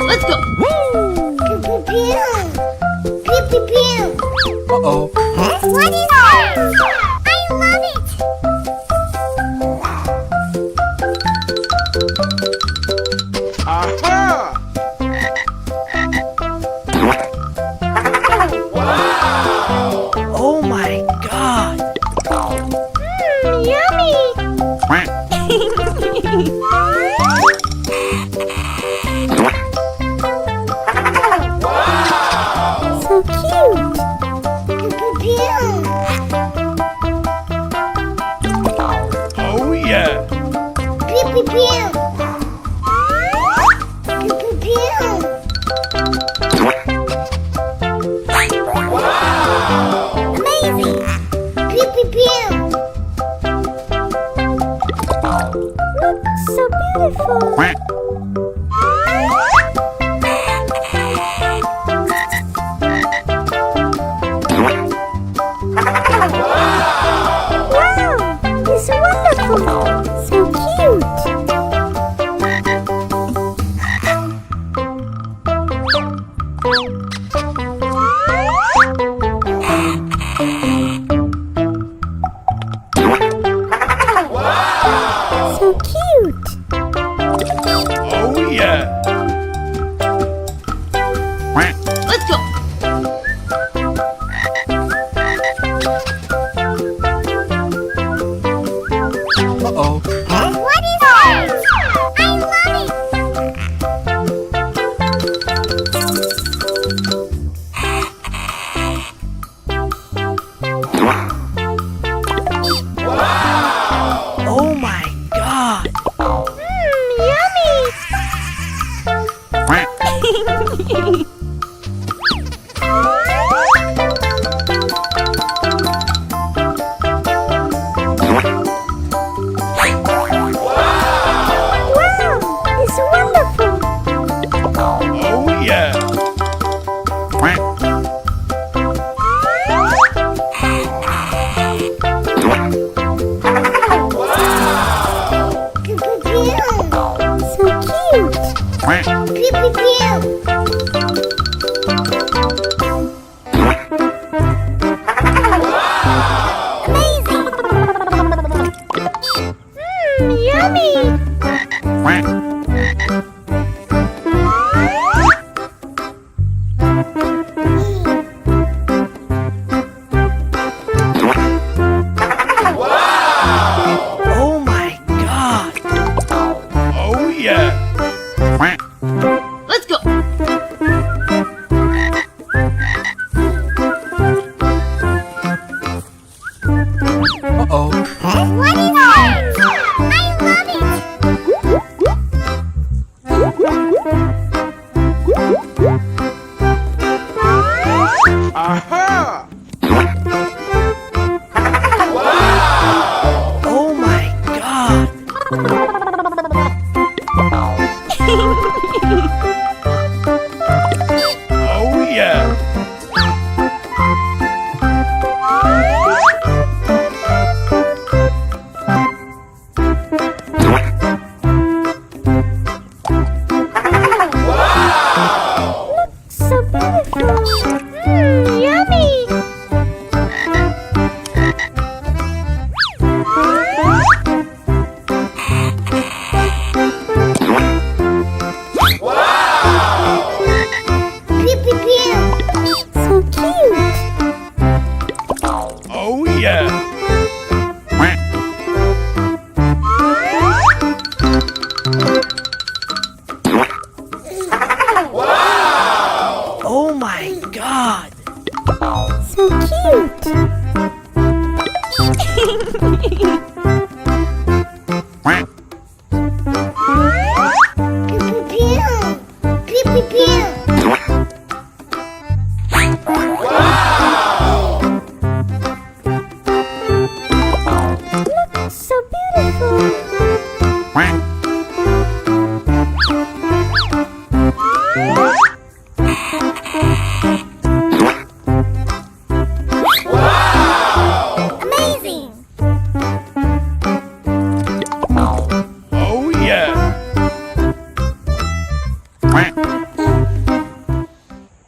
Let's go. Woo! Pew pew pew. Pew pew pew. Uh-oh. What is that? I love it. Aha! Wow! Oh my God! Yummy. Wow! So cute. Pew pew pew. Oh yeah! Pew pew pew. Pew pew pew. Wow! Amazing. Pew pew pew. Look so beautiful. Wow, it's wonderful. So cute. Wow! So cute. Oh yeah! Let's go. Uh-oh. What is that? I love it. Wow! Oh my God! Yummy. Wow, it's wonderful. Oh yeah! Wow! Pew pew pew. So cute. Pew pew pew. Wow! Amazing. Yummy. Wow! Oh my God! Oh yeah! Let's go. Uh-oh. What is that? I love it. Aha! Wow! Oh my God! Oh yeah! Wow! So beautiful. Yummy. Wow! Pew pew pew. So cute. Oh yeah! Wow! Oh my God! So cute. Pew pew pew. Pew pew pew. Wow! So beautiful. Wow! Amazing. Oh yeah!